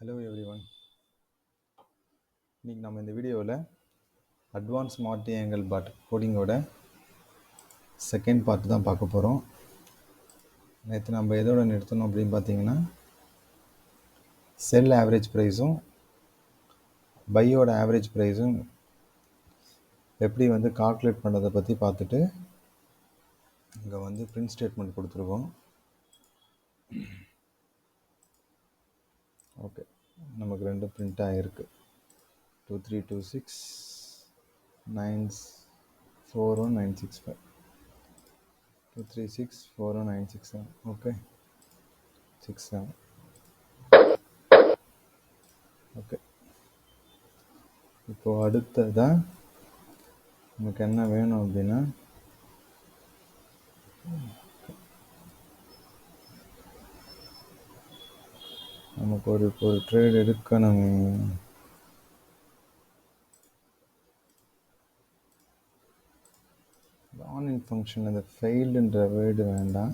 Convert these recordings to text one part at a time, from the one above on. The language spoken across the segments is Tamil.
Hello everyone. இன்றைக்கி நம்ம இந்த வீடியோவில் அட்வான்ஸ் மார்டி ஆங்கிள் பாட் கோடிங்கோட செகண்ட் பார்ட் தான் பார்க்க போகிறோம். நேற்று நம்ம எதோட நிறுத்தணும் அப்படின்னு பார்த்தீங்கன்னா, செல் ஆவரேஜ் ப்ரைஸும் பையோட ஆவரேஜ் ப்ரைஸும் எப்படி கால்குலேட் பண்ணுறதை பற்றி பார்த்துட்டு இங்கே பிரிண்ட் ஸ்டேட்மெண்ட் கொடுத்துருக்கோம். ஓகே, நமக்கு ரெண்டு பிரிண்ட் ஆகிருக்கு. 2326 941965 236 41967. ஓகே, 67. ஓகே, இப்போது அடுத்ததான் நமக்கு என்ன வேணும் அப்படின்னா, நமக்கு ஒரு ட்ரேட் எடுக்கணும். ஆன்லைன் ஃபங்க்ஷன் அந்த ஃபெயில்டுன்ற வேர்டு வேண்டாம்,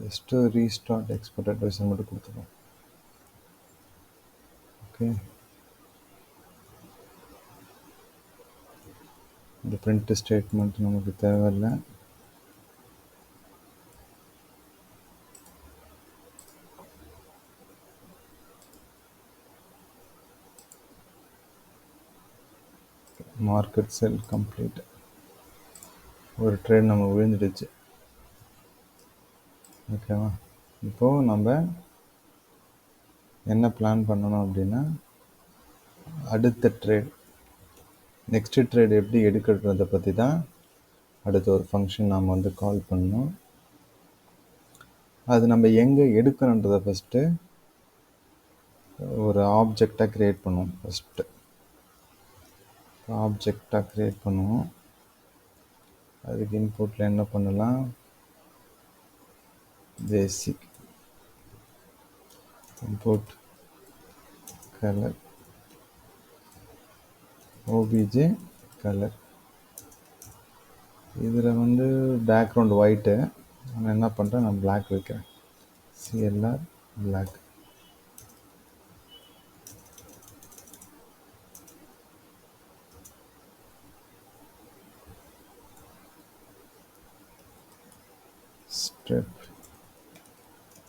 ஜஸ்ட்டு ரீஸ்டார்ட் எக்ஸ்போர்ட் அட்வைஸர் மட்டும் கொடுத்துருவோம். ஓகே, இந்த பிரிண்ட் ஸ்டேட்மெண்ட் நமக்கு தேவையில்லை. மார்க்கெட் செல் கம்ப்ளீட். ஒரு ட்ரேட் நம்ம விழுந்துடுச்சு. ஓகேவா, இப்போது நம்ம என்ன பிளான் பண்ணணும் அப்படின்னா, அடுத்த ட்ரேட் நெக்ஸ்ட்டு ட்ரேட் எப்படி எடுக்கிறத பற்றி தான் அடுத்த ஒரு ஃபங்க்ஷன் நாம் கால் பண்ணணும். அது நம்ம எங்கே எடுக்கணுன்றதை ஃபஸ்ட்டு ஒரு ஆப்ஜெக்டாக க்ரியேட் பண்ணுவோம். ஃபஸ்ட்டு ஆப்ஜெக்டாக க்ரியேட் பண்ணுவோம். அதுக்கு இன்புட்டில் என்ன பண்ணலாம், basic input colour OBJ colour. இதில் பேக்ரவுண்ட் ஒயிட்டு, நான் என்ன பண்ணுறேன், நான் பிளாக் வைக்கிறேன். CLR black. Step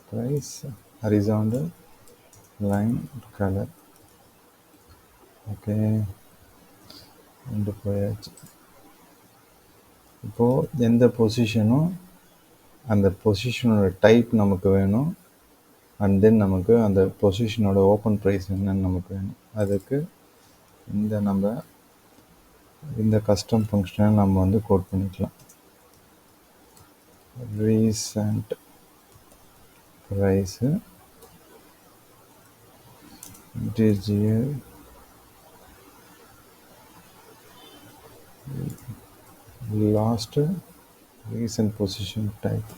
price horizontal line colour. Okay, போயாச்சு. இப்போது எந்த பொசிஷனும் அந்த பொசிஷனோட டைப் நமக்கு வேணும், அண்ட் தென் நமக்கு அந்த பொசிஷனோட ஓப்பன் ப்ரைஸ் என்னன்னு நமக்கு வேணும். அதுக்கு இந்த கஸ்டம் ஃபங்க்ஷனை நம்ம கோட் பண்ணிக்கலாம். Recent price integer last recent position type.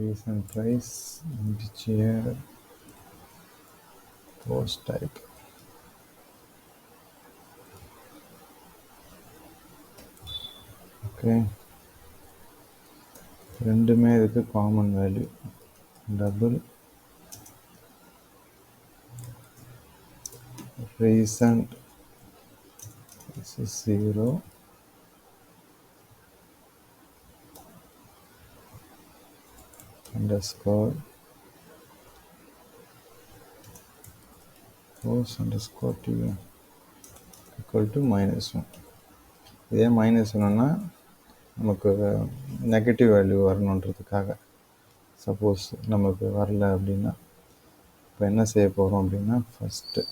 Recent price integer post type. Okay, ரெண்டுமே இதுக்கு common value. Double recent is 0 underscore post underscore t equal to -1. இதே -1னா நமக்கு நெகட்டிவ் வேல்யூ வரணுன்றதுக்காக. சப்போஸ் நமக்கு வரல அப்படின்னா இப்போ என்ன செய்ய போகிறோம் அப்படின்னா, ஃபஸ்ட்டு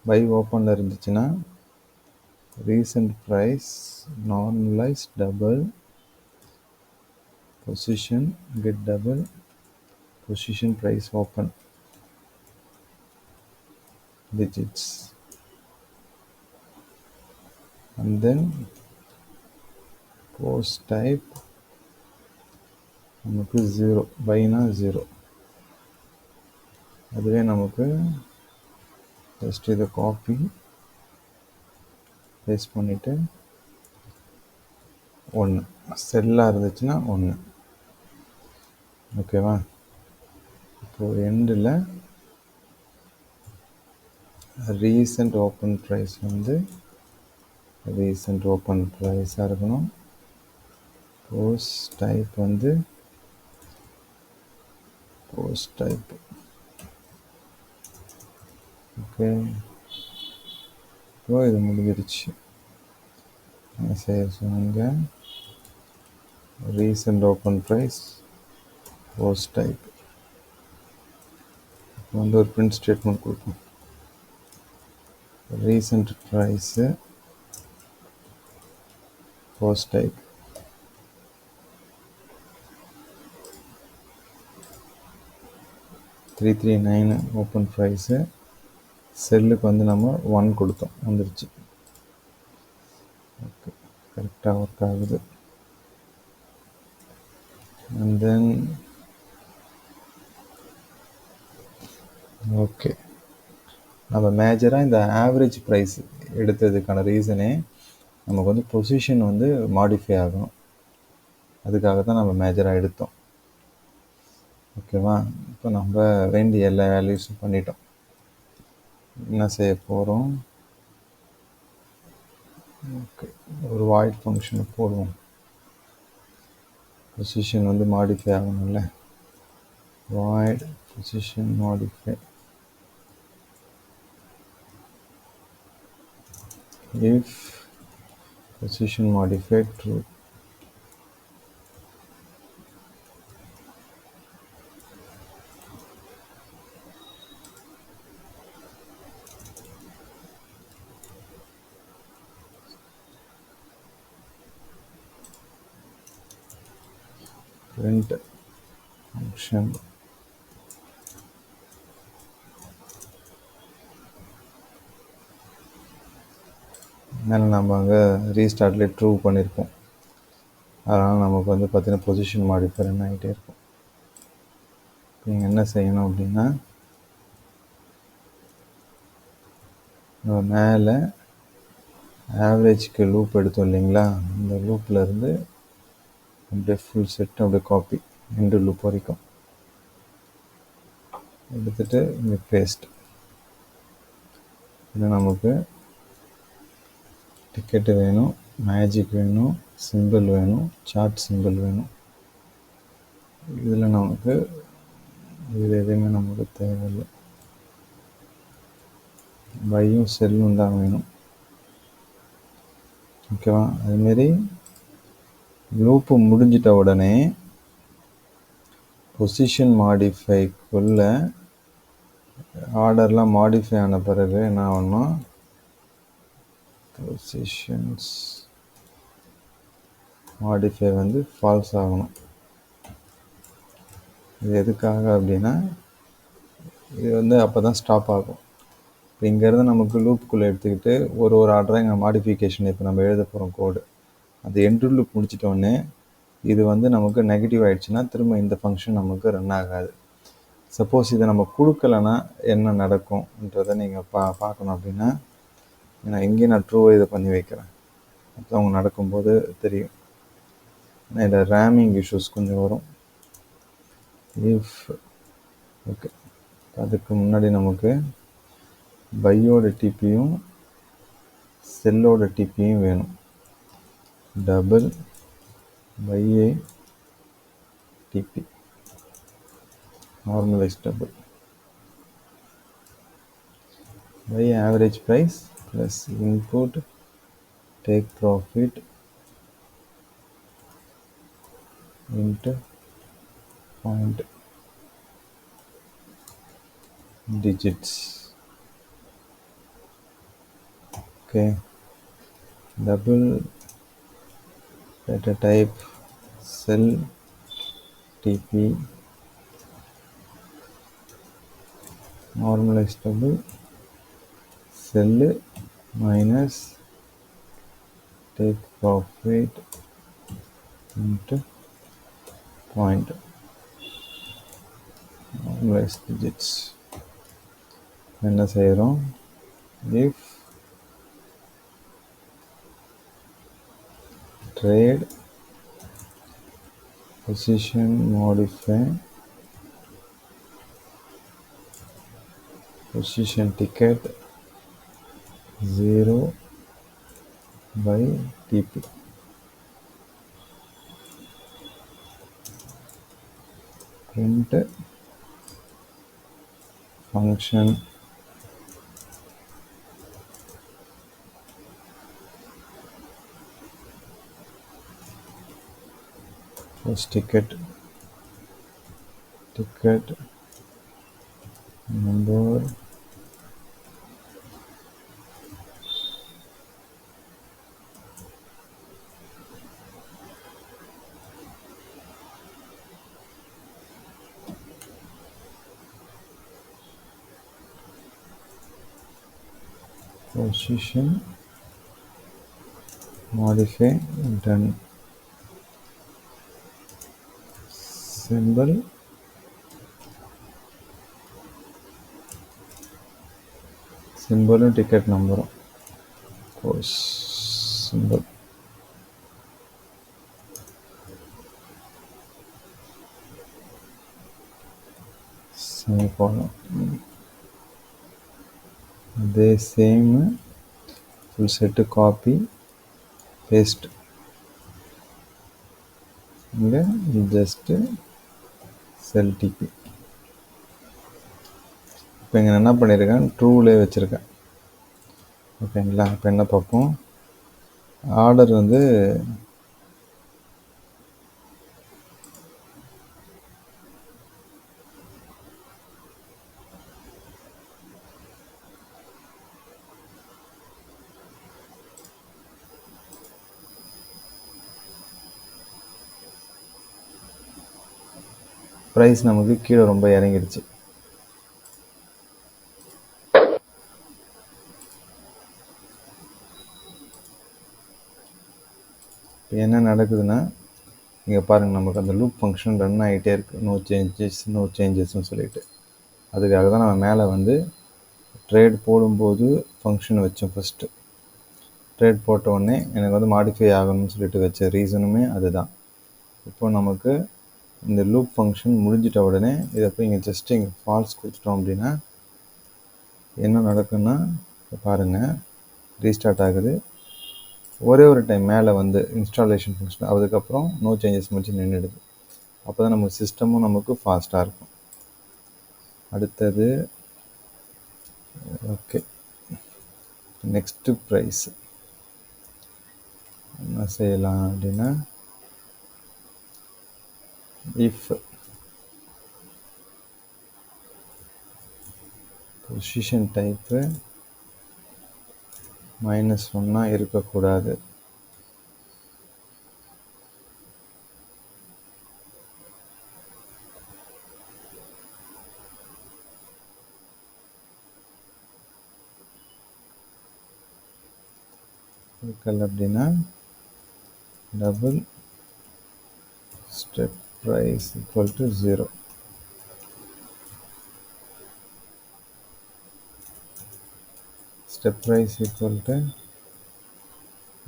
பை ஓப்பனில் இருந்துச்சுன்னா recent price normalize double position get double position price open digits and then post type நமக்கு 0, பைனா 0. அதுவே நமக்கு ஜஸ்ட் இதை காப்பி பேஸ்ட் பண்ணிவிட்டு 1 செல்லாக இருந்துச்சுன்னா 1. ஓகேவா? இப்போது எண்டில் ரீசெண்ட் ஓப்பன் ப்ரைஸ் வந்து ரீசெண்ட் ஓப்பன் ப்ரைஸாக இருக்கணும். போஸ்ட் டைப் வந்து போஸ்ட் டைப். ஓகே, இப்போ இது முடிஞ்சிருச்சு. செய்ய சொன்னாங்க recent open price post type. இப்போ வந்து ஒரு பிரிண்ட் ஸ்டேட்மெண்ட் கொடுக்கும். Recent price post type. $339 open price. செல்லுக்கு வந்து நம்ம 1 கொடுத்தோம், வந்துருச்சு. ஓகே, கரெக்டாக ஒர்க் ஆகுது. அண்ட் தென் ஓகே, நம்ம மேஜராக இந்த ஆவரேஜ் ப்ரைஸ் எடுத்ததுக்கான ரீசனே நமக்கு வந்து பொசிஷன் வந்து மாடிஃபை ஆகணும். அதுக்காக தான் நம்ம மேஜராக எடுத்தோம். ஓகேவா? இப்போ நம்ம வேண்டிய எல்லா வேல்யூஸும் பண்ணிட்டோம். என்ன செய்ய போகிறோம்? ஓகே, ஒரு வாய்ட் ஃபங்க்ஷனை போடுவோம். பொசிஷன் வந்து மாடிஃபை ஆகணும்ல. Void position modify. If position modify true. print function மேலே நம்ம அங்கே ரீஸ்டார்ட்லேயே ட்ரூ பண்ணியிருக்கோம். அதனால் நமக்கு வந்து பார்த்திங்கன்னா பொசிஷன் மாடிஃபை ரன் ஆகிட்டே இருக்கும். நீங்கள் என்ன செய்யணும் அப்படின்னா, நம்ம மேலே ஆவரேஜ்க்கு லூப் எடுத்தோம் இல்லைங்களா, இந்த லூப்பில் இருந்து அப்படியே ஃபுல் செட் அப்படியே காப்பி எண்டு லூப் வரைக்கும் எடுத்துகிட்டு இங்கே பேஸ்ட். இது நமக்கு டிக்கெட்டு வேணும், மேஜிக் வேணும், சிம்பிள் வேணும், சார்ட் சிம்பிள் வேணும். இதில் நமக்கு இதில் எதுவுமே நமக்கு தேவையில்லை. பையும் செல்லும் தான் வேணும். ஓகேவா? அதுமாரி லூப்பு முடிஞ்சிட்ட உடனே பொசிஷன் மாடிஃபைக்குள்ள ஆர்டர்லாம் மாடிஃபை ஆன பிறகு என்ன ஆகணும்? பொசிஷன்ஸ் மாடிஃபை வந்து ஃபால்ஸ் ஆகணும். இது எதுக்காக அப்படின்னா, இது வந்து அப்போ தான் ஸ்டாப் ஆகும். இப்போ இங்கேருந்து நமக்கு லூப்புக்குள்ளே எடுத்துக்கிட்டு ஒரு ஆர்டராக இங்கே மாடிஃபிகேஷன் இப்போ நம்ம எழுத போகிறோம் கோடு. அது எண்டு லூப் முடிச்சிட்டோடனே இது வந்து நமக்கு நெகட்டிவ் ஆகிடுச்சுன்னா திரும்ப இந்த ஃபங்க்ஷன் நமக்கு ரன் ஆகாது. சப்போஸ் இதை நம்ம கொடுக்கலன்னா என்ன நடக்கும்ன்றதை நீங்கள் பார்க்கணும் அப்படின்னா, நான் எங்கேயும் நான் ட்ரூவை இதை பண்ணி வைக்கிறேன். அப்போ அவங்க நடக்கும்போது தெரியும். ஏன்னா இதில் ரேமிங் இஷ்யூஸ் கொஞ்சம் வரும். இஃப் ஓகே, அதுக்கு முன்னாடி நமக்கு பையோட டிபியும் செல்லோட டிபியும் வேணும். டபுள் பைஏ TP normalise double by average price plus input take profit into point digits. Okay, double data type cell TP normalized double cell minus take profit into point normalized digits. என்ன செய்கிறோம், if trade position modify position ticket 0 by TP. Print function first ticket number position modify done symbol ticket number post symbol semicolon. The same full set copy paste இங்கே just cell TP. இப்போ இங்கே என்ன பண்ணியிருக்கேன், ட்ரூலே வச்சுருக்கேன். ஓகேங்களா. இப்போ என்ன பார்ப்போம், ஆர்டர் வந்து ப்ரைஸ் நமக்கு கீழே ரொம்ப இறங்கிடுச்சு. இப்போ என்ன நடக்குதுன்னா, இங்கே பாருங்கள், நமக்கு அந்த லூப் ஃபங்க்ஷன் ரன் ஆகிட்டே இருக்குது, நோ சேஞ்சஸ்ன்னு சொல்லிட்டு. அதுக்காக தான் நம்ம மேலே வந்து ட்ரேட் போடும்போது ஃபங்க்ஷன் வச்சோம். ஃபஸ்ட்டு ட்ரேட் போட்ட உடனே எனக்கு வந்து மாடிஃபை ஆகணும்னு சொல்லிட்டு வச்ச ரீசனுமே அதுதான். இப்போ நமக்கு இந்த லூப் ஃபங்க்ஷன் முடிஞ்சிட்ட உடனே இதை போய் இங்கே ஜஸ்ட்டு இங்கே ஃபால்ஸ் கொடுத்துட்டோம் அப்படின்னா என்ன நடக்குன்னா, பாருங்கள், ரீஸ்டார்ட் ஆகுது. ஒரே ஒரு டைம் மேலே வந்து இன்ஸ்டாலேஷன் ஃபங்க்ஷன் அதுக்கப்புறம் நோ சேஞ்சஸ் முடிச்சு நின்றுடுது. அப்போ தான் நம்ம சிஸ்டமும் நமக்கு ஃபாஸ்ட்டாக இருக்கும். அடுத்தது ஓகே, நெக்ஸ்ட்டு ப்ரைஸ் என்ன செய்யலாம் அப்படின்னா, இஃப் பொசிஷன் டைப்பு -1 இருக்கக்கூடாது. இருக்கல அப்படின்னா double step price equal to 0. Step price equal to,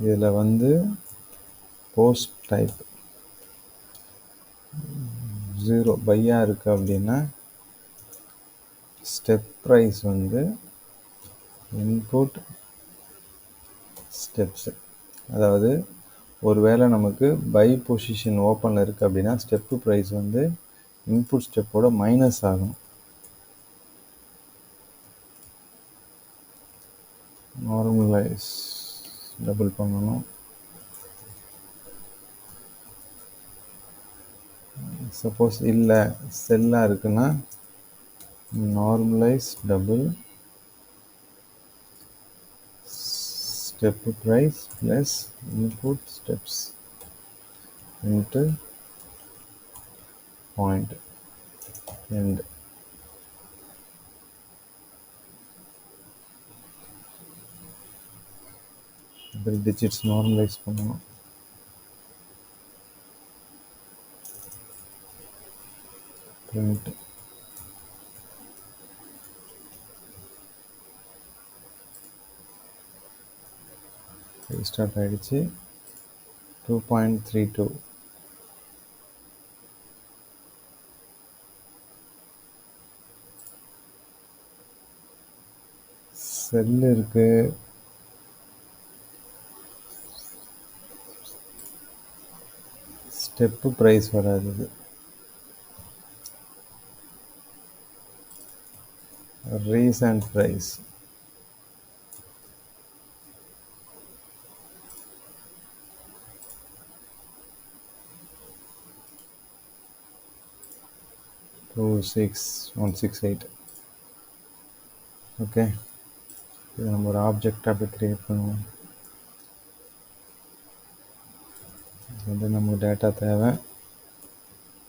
இதில் வந்து போஸ்ட் டைப் 0 பையாக இருக்குது அப்படின்னா ஸ்டெப் ப்ரைஸ் வந்து இன்புட் ஸ்டெப்ஸு. அதாவது ஒரு வேளை நமக்கு பை பொசிஷன் ஓப்பனில் இருக்குது அப்படின்னா ஸ்டெப்பு ப்ரைஸ் வந்து இன்புட் ஸ்டெப்போட மைனஸ் ஆகும். நார்மலைஸ் டபுள் பண்ணணும். சப்போஸ் இல்லை செல்லாக இருக்குன்னா normalize double step price plus input steps into point end. Double digits normalize பண்ணணும். print ரீஸ்டார்ட் ஆகிடுச்சு. 2.32. செல் இருக்கு. ஸ்டெப்பு ப்ரைஸ் வராது. Recent price $26168. ஓகே, இது நம்ம ஒரு ஆப்ஜெக்ட் அப்படி க்ரியேட் பண்ணுவோம். இது வந்து நமக்கு டேட்டா தேவை.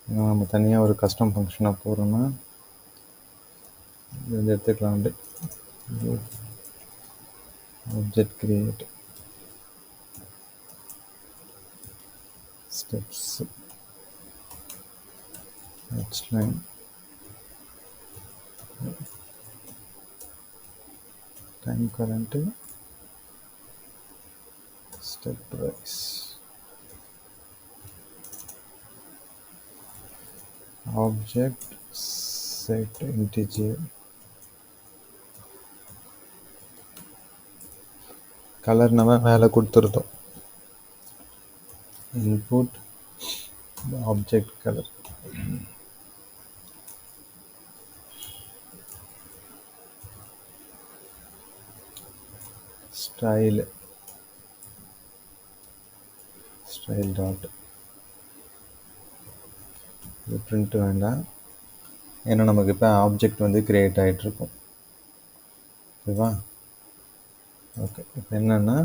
இன்னும் நம்ம தனியாக ஒரு கஸ்டம் ஃபங்க்ஷனாக போகிறோன்னா இது வந்து எடுத்துக்கலாம். அப்படி object create steps line time current step price object set integer color நம்ம மேலே கொடுத்துருந்தோம். input object color style dot இது print வேண்டாம், ஏன்னா நமக்கு இப்போ ஆப்ஜெக்ட் வந்து கிரியேட் ஆகிட்டுருக்கும். ஓகேவா? ஓகே, இப்போ என்னென்னா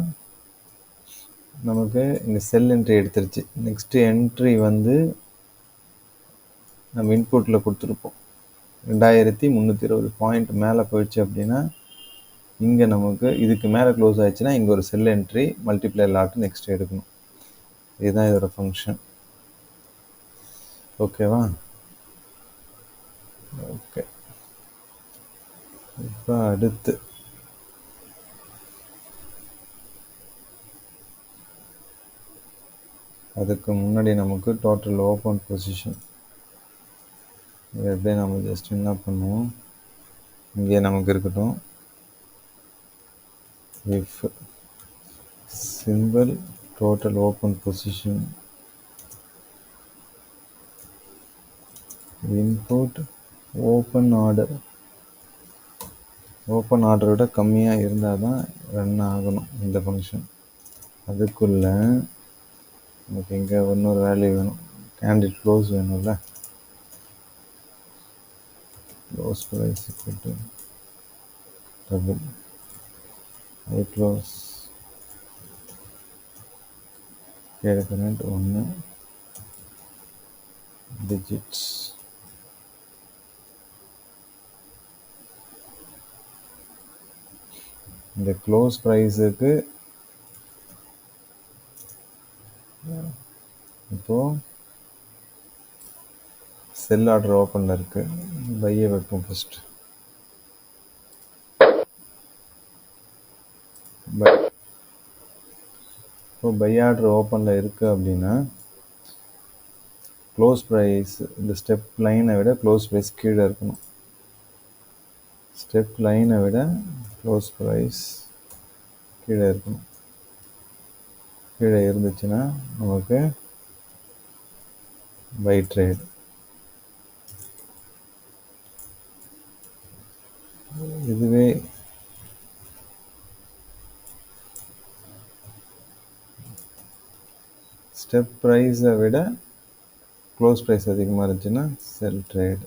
நமக்கு இங்கே செல் என்ட்ரி எடுத்துருச்சு. நெக்ஸ்ட்டு என்ட்ரி வந்து நம்ம இன்புட்டில் கொடுத்துருப்போம். 2320 பாயிண்ட் மேலே போயிடுச்சு அப்படின்னா இங்கே நமக்கு இதுக்கு மேலே க்ளோஸ் ஆகிடுச்சுன்னா இங்கே ஒரு செல் என்ட்ரி மல்டிப்ளை லாட்டு நெக்ஸ்ட் எடுக்கணும். இதுதான் இதோட ஃபங்க்ஷன். ஓகேவா? ஓகே, இப்போ அடுத்து அதுக்கு முன்னாடி நமக்கு டோட்டல் ஓப்பன் பொசிஷன் எப்படியே நம்ம ஜஸ்ட் என்ன பண்ணுவோம், இங்கே நமக்கு இருக்கட்டும். if symbol total open position input open order விட கம்மியாக இருந்தால் தான் ரன் ஆகணும் இந்த ஃபங்க்ஷன். அதுக்குள்ளே நமக்கு இங்கே இன்னொரு வேல்யூ வேணும், கேண்டிட் க்ளோஸ் வேணும்ல. Close price double I close current 1 digits. இந்த க்ளோஸ் ப்ரைஸுக்கு இப்போது செல் ஆர்டர் ஓப்பனில் இருக்குது. பையை வைப்போம் ஃபஸ்ட்டு. இப்போ பை ஆர்டர் ஓப்பனில் இருக்குது அப்படின்னா க்ளோஸ் ப்ரைஸ் இந்த ஸ்டெப் லைனை விட க்ளோஸ் ப்ரைஸ் கீழே இருக்கணும். ஸ்டெப் லைனை விட க்ளோஸ் ப்ரைஸ் கீழே இருக்கணும். கீழே இருந்துச்சுன்னா நமக்கு பை ட்ரேட். இதுவே ஸ்டெப் ப்ரைஸை விட க்ளோஸ் ப்ரைஸ் அதிகமாக இருந்துச்சுன்னா செல் trade.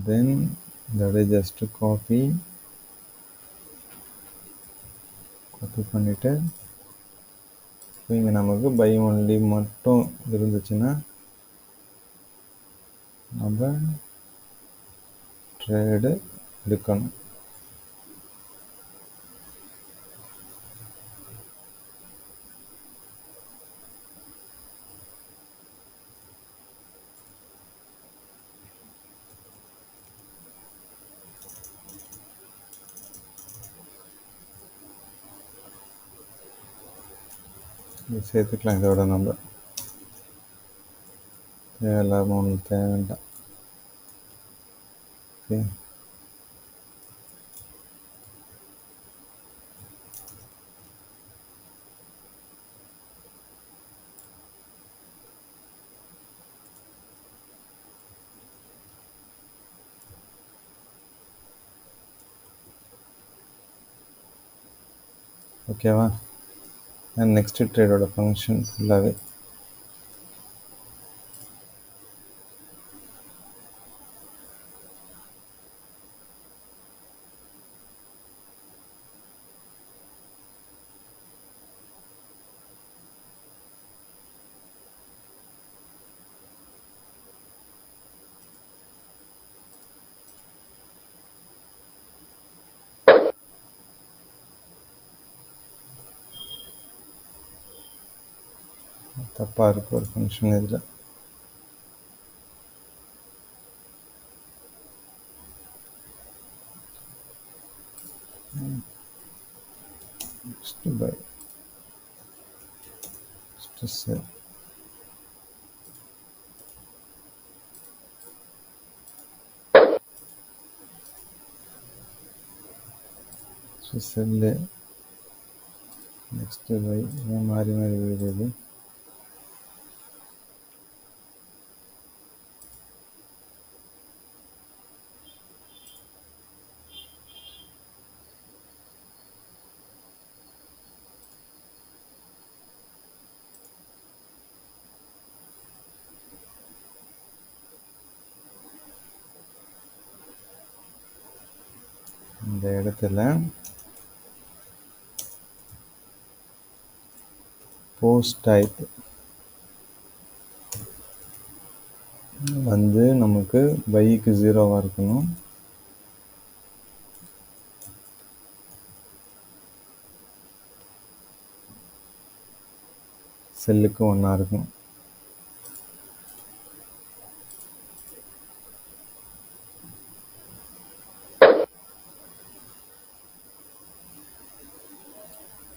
then that is just to copy பண்ணிட்டு இங்கே நமக்கு பை ஒன்லி மட்டும் இருந்துச்சுன்னா நம்ம ட்ரேடு எடுக்கணும். இது சேர்த்துக்கலாம். இதோட நம்ம தேவையில்லாமல் ஒன்று தேவை வேண்டாம். ஓகே, ஓகேவா? அண்ட் நெக்ஸ்ட் ட்ரேடோட ஃபங்க்ஷன் ஃபுல்லாகவே தப்பாக இருக்குது ஒரு ஃபங்க்ஷன் இதில். Next buy sell. Sell next buy மாறி மாறி வருது. இந்த இடத்துல போஸ்ட் டைப் வந்து நமக்கு பைக்கு 0வா இருக்கணும். செல்லுக்கு 1ஆ இருக்கணும்.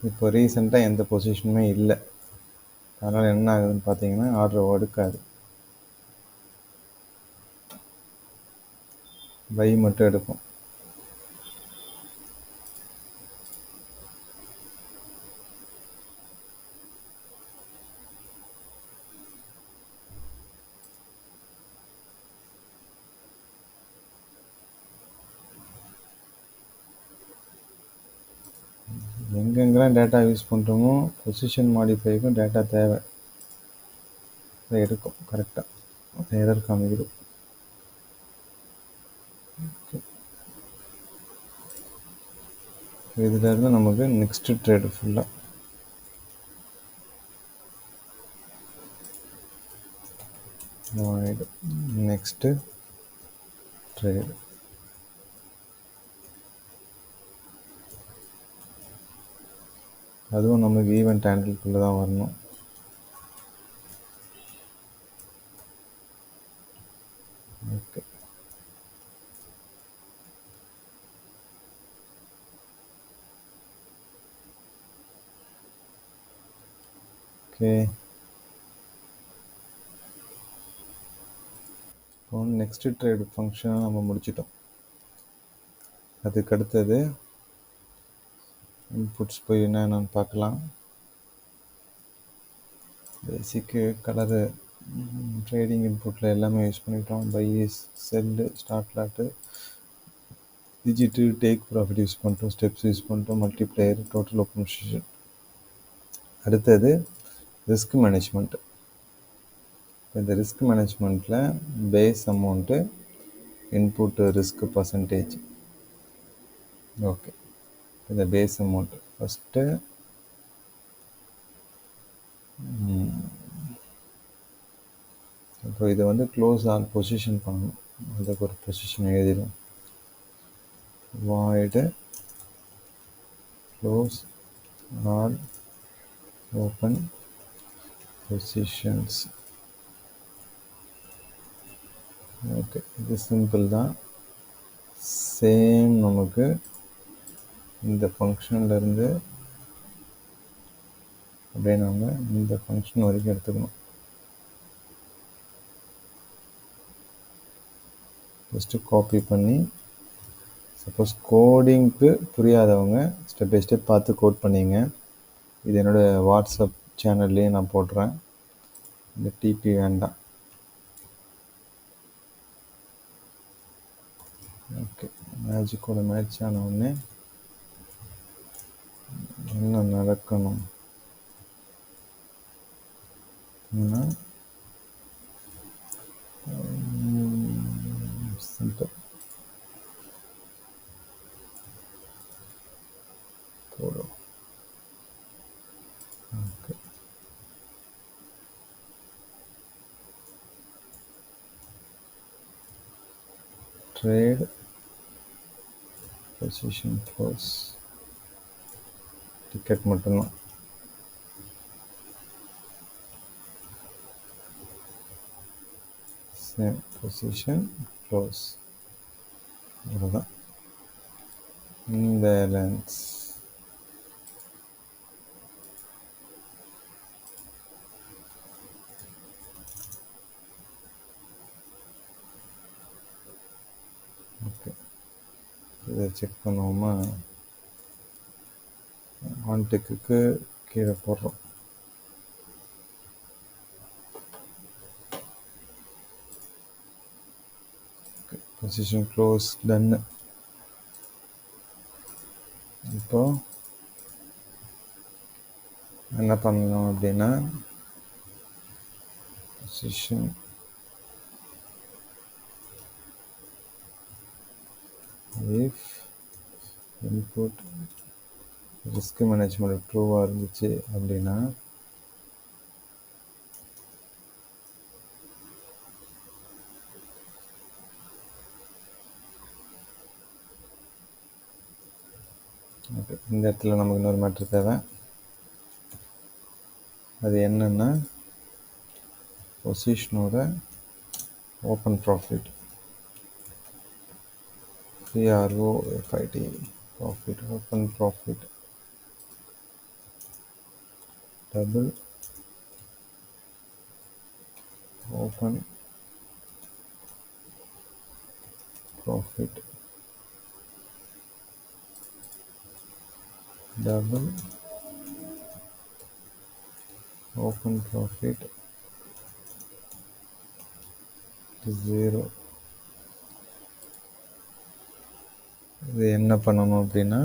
இப்போ ரீசெண்டாக எந்த பொசிஷனுமே இல்லை. அதனால் என்ன ஆகுதுன்னு பார்த்தீங்கன்னா ஆர்டர் எடுக்காது. பை மட்டும் எடுக்கும். எங்கெங்கெல்லாம் டேட்டா யூஸ் பண்ணுறோமோ பொசிஷன் மாடிஃபைக்கும் டேட்டா தேவை. அதை எடுக்கும் கரெக்டாக. எரர் காமிக்குது. இதிலேருந்து நமக்கு நெக்ஸ்ட்டு ட்ரேடு ஃபுல்லாக நெக்ஸ்ட்டு ட்ரேடு. அதுவும் நமக்கு ஈவெண்ட் ஹேண்டில்குள்ளே தான் வரணும். Okay, okay. இப்போ நெக்ஸ்ட் ட்ரேடு ஃபங்க்ஷனை நம்ம முடிச்சிட்டோம். அதுக்கு அடுத்தது இன்புட்ஸ் போய் என்னென்னு பார்க்கலாம். பேசிக்கு கலரு ட்ரேடிங் இன்புட்டில் எல்லாமே யூஸ் பண்ணிட்டோம். Buy, sell, start lot, digit, take profit use பண்ணிட்டோம், ஸ்டெப்ஸ் யூஸ் பண்ணிட்டோம், மல்டிப்ளையர், டோட்டல் ஓப்பன் பொசிஷன். அடுத்தது ரிஸ்க் மேனேஜ்மெண்ட். இந்த ரிஸ்க் மேனேஜ்மெண்ட்டில் base amount, input risk percentage. Okay, இந்த பேஸ் அமௌண்ட் ஃபஸ்ட்டு இப்போ இதை வந்து க்ளோஸ் ஆல் பொசிஷன் பண்ணணும். அதுக்கு ஒரு பொசிஷன் எழுதிடும். void close all open positions. Okay, இது சிம்பிள் தான். சேம் நமக்கு இந்த ஃபங்க்ஷன்லேருந்து அப்படியே நம்ம இந்த ஃபங்க்ஷன் வரைக்கும் எடுத்துக்கணும். ஜஸ்ட்டு காப்பி பண்ணி, சப்போஸ் கோடிங்க்கு புரியாதவங்க ஸ்டெப் பை ஸ்டெப் பார்த்து கோட் பண்ணிங்க. இது என்னோடய வாட்ஸ்அப் சேனல்லையே நான் போடுறேன். இந்த டிபி வேண்டாம். ஓகே, மேஜிக்கோட மேட்ச் ஆன உடனே என்ன நடக்கணும் சிம்பிள் போடும். Okay, trade position close ticket மட்டும்தான். சேம் பொசிஷன் க்ளோஸ், அவ்வளோதான். இம்பேலன்ஸ் ஓகே, இதை செக் பண்ணுவோமா? ஆன்டெக்குக்கு கீழே போடுறோம். பொசிஷன் க்ளோஸ் டன்னு. இப்போ என்ன பண்ணணும் அப்படின்னா, position if input risk management ட்ரூவாக இருந்துச்சு அப்படின்னா ஓகே, இந்த இடத்துல நமக்கு இன்னொரு மேட்ரு தேவை. அது என்னன்னா, பொசிஷனோட open profit, PROFIT, profit, open profit double open profit double open profit 0. இது என்ன பண்ணணும் அப்படின்னா,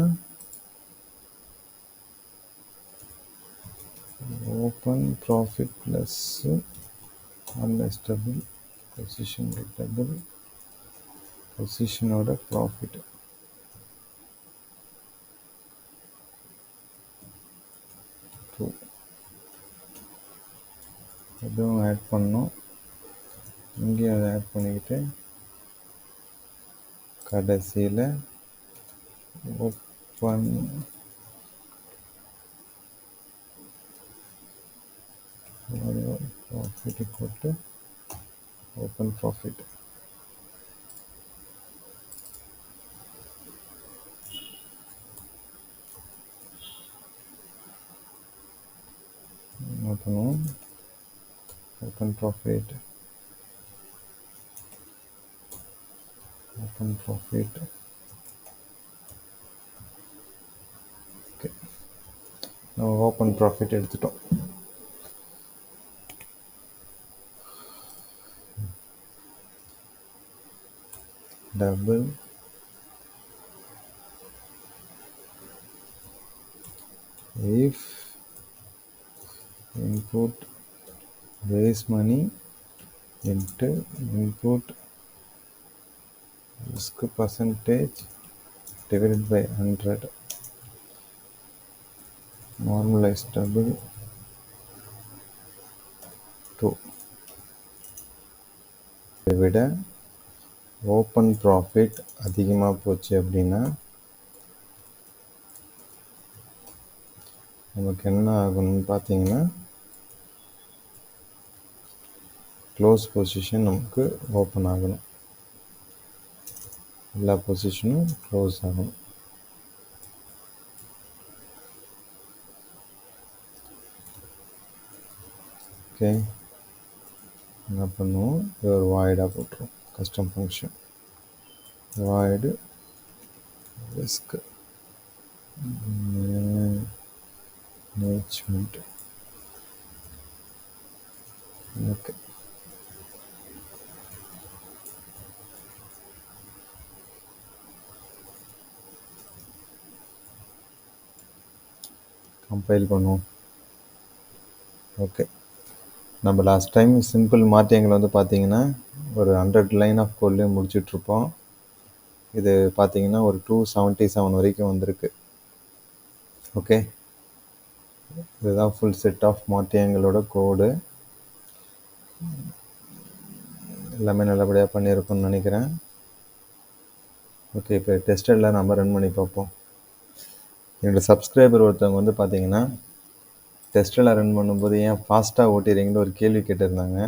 open profit plus unless double position double பொசிஷனோட ப்ராஃபிட் எதுவும் ஆட் பண்ணோம். இங்கேயும் அதை ஆட் பண்ணிக்கிட்டு கடைசியில் ஓப்பன் ப்ராஃபிட் போட்டு ஓப்பன் ப்ராஃபிட் என்ன பண்ணுவோம், open profit ஓகே, நம்ம ஓப்பன் ப்ராஃபிட் எடுத்துட்டோம். Double if input raise money into input risk percentage divided by 100 normalized double 2. இதை விட ஓப்பன் ப்ராஃபிட் அதிகமாக போச்சு அப்படின்னா நமக்கு என்ன ஆகணும்னு பார்த்தீங்கன்னா, க்ளோஸ் பொசிஷன் நமக்கு ஓப்பன் ஆகணும், எல்லா பொசிஷனும் க்ளோஸ் ஆகணும். ஓகே, என்ன பண்ணுவோம், இது ஒரு வாய்டாக போட்டுருவோம். Custom function void risk management. Okay, compile பண்ணுவோம். ஓகே, நம்ம லாஸ்ட் டைம் சிம்பிள் மாற்றியங்கள் வந்து பார்த்தீங்கன்னா ஒரு 100 லைன் ஆஃப் கோட்லேயே முடிச்சிட்ருப்போம். இது பார்த்தீங்கன்னா ஒரு 277 வரைக்கும் வந்திருக்கு. ஓகே, இதுதான் ஃபுல் செட் ஆஃப் மாற்றியங்களோட கோடு. எல்லாமே நல்லபடியாக பண்ணியிருக்கோம்னு நினைக்கிறேன். ஓகே, இப்போ டெஸ்டரில் நம்ம ரன் பண்ணி பார்ப்போம். என்னோடய சப்ஸ்கிரைபர் ஒருத்தவங்க வந்து பார்த்தீங்கன்னா டெஸ்டரில் ரன் பண்ணும்போது ஏன் ஃபாஸ்ட்டாக ஓட்டிடுறீங்கன்னு ஒரு கேள்வி கேட்டிருந்தாங்க.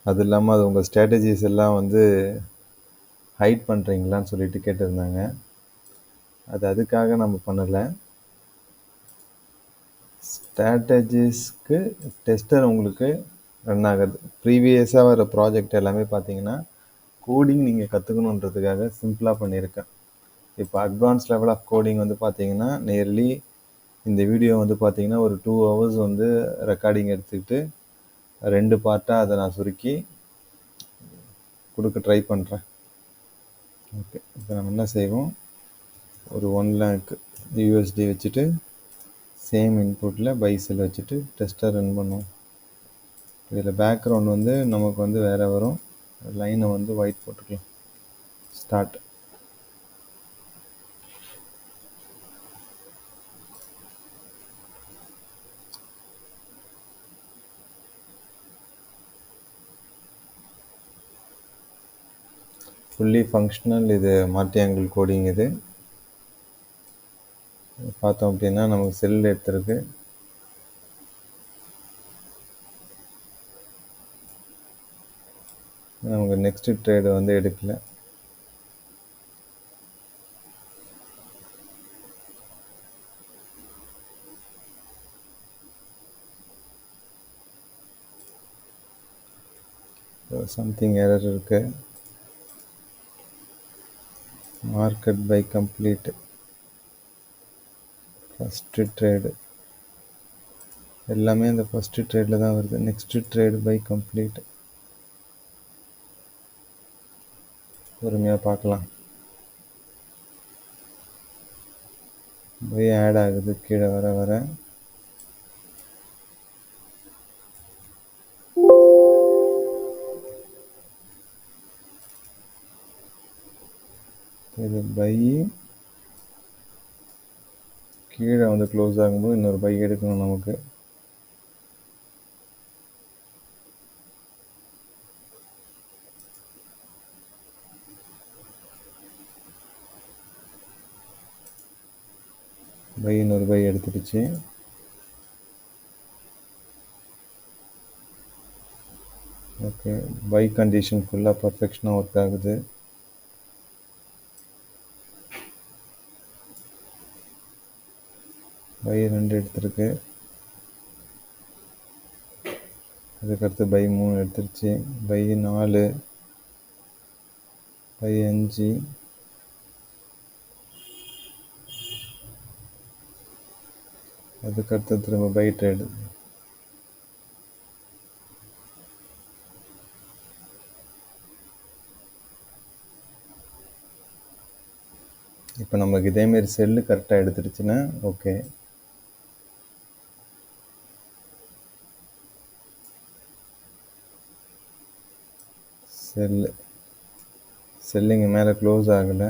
அது இல்லாமல் அது உங்கள் ஸ்ட்ராட்டஜிஸ் எல்லாம் வந்து ஹைட் பண்ணுறீங்களான்னு சொல்லிட்டு கேட்டிருந்தாங்க. அது அதுக்காக நம்ம பண்ணலை. ஸ்ட்ராட்டஜிஸ்க்கு டெஸ்டர் உங்களுக்கு ரன் ஆகுது. ப்ரீவியஸாக வர ப்ராஜெக்ட் எல்லாமே பார்த்தீங்கன்னா கோடிங் நீங்கள் கற்றுக்கணுன்றதுக்காக சிம்பிளாக பண்ணியிருக்கேன். இப்போ அட்வான்ஸ் லெவல் ஆஃப் கோடிங் வந்து பார்த்தீங்கன்னா நியர்லி இந்த வீடியோ வந்து பார்த்தீங்கன்னா ஒரு 2 hours வந்து ரெக்கார்டிங் எடுத்துக்கிட்டு 2 பார்ட்டாக அதை நான் சுருக்கி கொடுக்க ட்ரை பண்ணுறேன். ஓகே, இப்போ நம்ம என்ன செய்வோம், ஒரு 1 lakh USD வச்சுட்டு சேம் இன்புட்டில் பை செல் வச்சுட்டு டெஸ்ட்டை ரன் பண்ணுவோம். இதில் பேக்ரவுண்ட் வந்து நமக்கு வந்து வேறு வரும். லைனை வந்து ஒயிட் போட்டுக்கலாம். ஸ்டார்ட். ஃபுல்லி ஃபங்க்ஷனல் இது மாற்றியங்கள் கோடிங். இது பார்த்தோம் அப்படின்னா நமக்கு செல் எடுத்துருக்கு. நமக்கு நெக்ஸ்ட் ட்ரேடு வந்து எடுக்கல. சம்திங் எரர் இருக்கு. Market buy complete first trade எல்லாமே இந்த ஃபஸ்ட்டு ட்ரேடில் தான் வருது. Next trade buy complete. பொறுமையாக பார்க்கலாம். பை ஆட் ஆகுது கீழே வர வர. இது பை கீழே வந்து க்ளோஸ் ஆகும்போது இன்னொரு பை எடுக்கணும் நமக்கு. பை இன்னொரு பை எடுத்துடுச்சு. ஓகே, பை கண்டிஷன் ஃபுல்லாக பர்ஃபெக்ஷனாக ஒர்க் ஆகுது. பை 2 எடுத்துருக்கு. அதுக்கடுத்து பை 3 எடுத்துருச்சு. பை 4, பை 5, அதுக்கடுத்து திரும்ப பை ட்ரேடு. இப்போ நமக்கு இதேமாரி செல்லு கரெக்டாக எடுத்துடுச்சுன்னா ஓகே. செல்லு இங்கே மேலே க்ளோஸ் ஆகலை.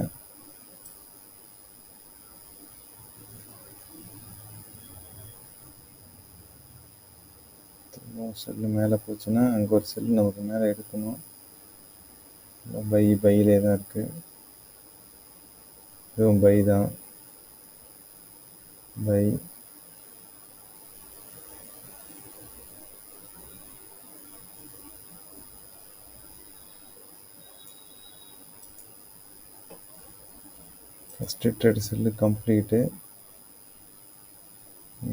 செல்லு மேலே போச்சுன்னா அங்கே ஒரு செல்லு நமக்கு மேலே எடுக்கணும். பையிலே தான் இருக்குது. இதுவும் பை தான். Buy first trade sell complete.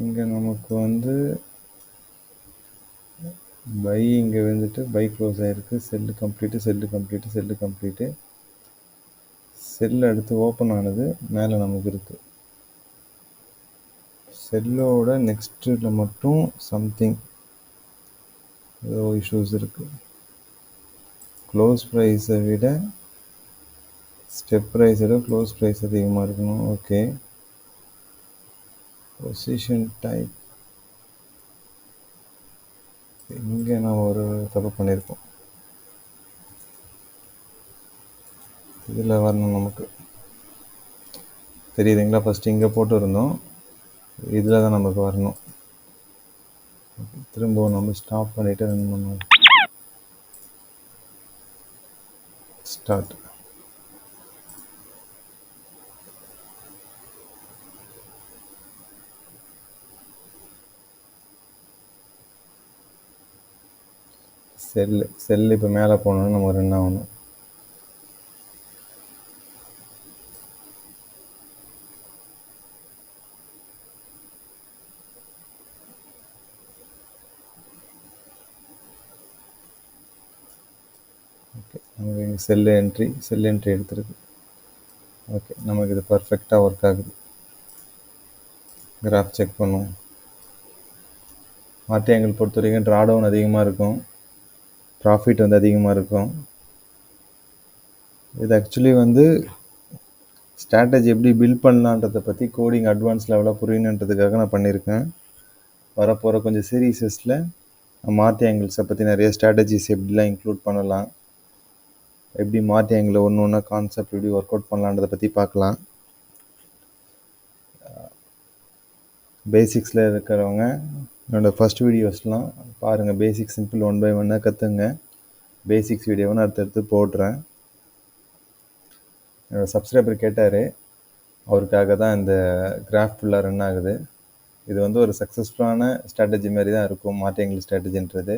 இங்கே நமக்கு நமக்கு வந்து பை இங்கே வந்துட்டு பை க்ளோஸ் ஆகிருக்கு. Sell complete, sell complete, sell complete. Sell அடுத்து ஓப்பன் ஆனது மேலே நமக்கு இருக்குது. செல்லோட நெக்ஸ்ட்டில் மட்டும் சம்திங் ஏதோ இஷ்யூஸ் இருக்குது. க்ளோஸ் ப்ரைஸை விட ஸ்டெப் ப்ரைஸை விட க்ளோஸ் ப்ரைஸ் அதிகமாக இருக்கணும். ஓகே, பொசிஷன் டைப் இங்கே நான் ஒரு தப்பு பண்ணியிருக்கோம். இதில் வரணும் நமக்கு தெரியுதுங்களா? ஃபஸ்ட்டு இங்கே போட்டு இருந்தோம், இதில் தான் நமக்கு வரணும். திரும்பவும் நம்ம ஸ்டாப் பண்ணிவிட்டு ரன் பண்ணுவோம். ஸ்டார்ட். செல்லு இப்போ மேலே போகணுன்னு நம்ம ரன் ஆகணும். ஓகே, நமக்கு இங்கே செல் என்ட்ரி எடுத்துருக்கு. ஓகே, நமக்கு இது பர்ஃபெக்டாக ஒர்க் ஆகுது. கிராஃப் செக் பண்ணுவோம். மாற்றி ஆங்கிள் பொறுத்த வரைக்கும் ட்ராடவுன் அதிகமாக இருக்கும், ப்ராஃபிட் வந்து அதிகமாக இருக்கும். இது ஆக்சுவலி வந்து ஸ்ட்ராட்டஜி எப்படி பில்ட் பண்ணலான்றதை பற்றி கோடிங் அட்வான்ஸ் லெவலாக புரியணுன்றதுக்காக நான் பண்ணியிருக்கேன். வரப்போகிற கொஞ்சம் சீரீஸஸில் மார்த்தி ஆங்கிள்ஸை பற்றி நிறைய ஸ்ட்ராட்டஜிஸ் எப்படிலாம் இன்க்ளூட் பண்ணலாம், எப்படி மார்த்தி ஆங்கிள் ஒன்று ஒன்றா கான்செப்ட் எப்படி ஒர்க் அவுட் பண்ணலான்றதை பற்றி பார்க்கலாம். பேசிக்ஸில் இருக்கிறவங்க என்னோடய ஃபஸ்ட் வீடியோஸ்லாம் பாருங்கள். பேசிக் சிம்பிள் 1 by 1 கற்றுங்க. பேசிக்ஸ் வீடியோவை நான் அடுத்தடுத்து போடுறேன். என்னோடய சப்ஸ்கிரைபர் கேட்டார், அவருக்காக தான் இந்த கிராஃப் ஃபுல்லாக ரன் ஆகுது. இது வந்து ஒரு சக்ஸஸ்ஃபுல்லான ஸ்ட்ராட்டஜி மாதிரி தான் இருக்கும் மார்த்தி ஆங்கிள் ஸ்ட்ராட்டஜின்றது.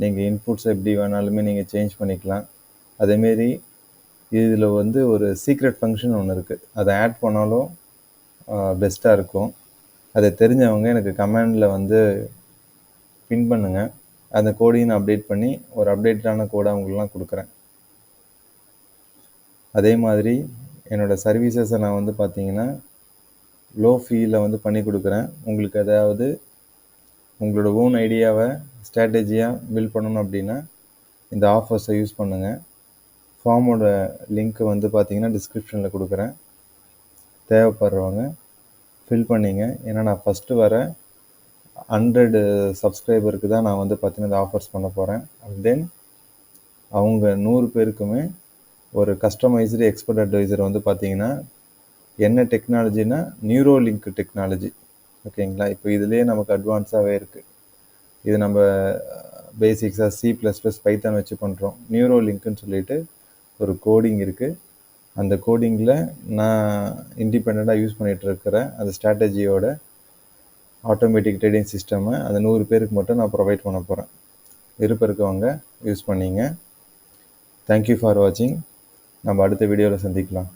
நீங்கள் இன்புட்ஸை எப்படி வேணாலுமே நீங்கள் சேஞ்ச் பண்ணிக்கலாம். அதேமாரி இதில் வந்து ஒரு சீக்ரெட் ஃபங்க்ஷன் ஒன்று இருக்குது, அதை ஆட் பண்ணாலும் பெஸ்ட்டாக இருக்கும். அதை தெரிஞ்சவங்க எனக்கு கமெண்டில் வந்து பின் பண்ணுங்கள். அந்த கோடையும் நான் அப்டேட் பண்ணி ஒரு அப்டேட்டடான கோடை அவங்களுக்குலாம் கொடுக்குறேன். அதே மாதிரி என்னோடய சர்வீசஸை நான் வந்து பார்த்திங்கன்னா லோ ஃபீயில் வந்து பண்ணி கொடுக்குறேன். உங்களுக்கு ஏதாவது உங்களோட ஓன் ஐடியாவை ஸ்ட்ராட்டஜியாக பில்ட் பண்ணணும் அப்படின்னா இந்த ஆஃபர்ஸை யூஸ் பண்ணுங்கள். ஃபார்மோட லிங்க்கு வந்து பார்த்திங்கன்னா டிஸ்கிரிப்ஷனில் கொடுக்குறேன். தேவைப்படுறவங்க ஃபில் பண்ணிங்க. ஏன்னா நான் ஃபஸ்ட்டு வர 100 சப்ஸ்கிரைபருக்கு தான் நான் வந்து பார்த்திங்கன்னா இந்த ஆஃபர்ஸ் பண்ண போகிறேன். அண்ட் தென் அவங்க 100 பேருக்குமே ஒரு கஸ்டமைஸ்டு எக்ஸ்பர்ட் அட்வைசர் வந்து பார்த்திங்கன்னா என்ன டெக்னாலஜினா நியூரோலிங்க் டெக்னாலஜி. ஓகேங்களா? இப்போ இதுலேயே நமக்கு அட்வான்ஸாகவே இருக்குது. இது நம்ம பேசிக்ஸாக C++, பைத்தான் வச்சு பண்ணுறோம். நியூரோலிங்க்குன்னு சொல்லிட்டு ஒரு கோடிங் இருக்குது. அந்த கோடிங்கில் நான் இண்டிபெண்ட்டாக யூஸ் பண்ணிகிட்டு இருக்கிற அந்த ஸ்ட்ராட்டஜியோட ஆட்டோமேட்டிக் ட்ரேடிங் சிஸ்டமை அந்த 100 பேருக்கு மட்டும் நான் ப்ரொவைட் பண்ண போகிறேன். விருப்பம் இருக்கவங்க யூஸ் பண்ணிங்க. தேங்க்யூ ஃபார் வாட்சிங். நம்ம அடுத்த வீடியோவில் சந்திக்கலாம்.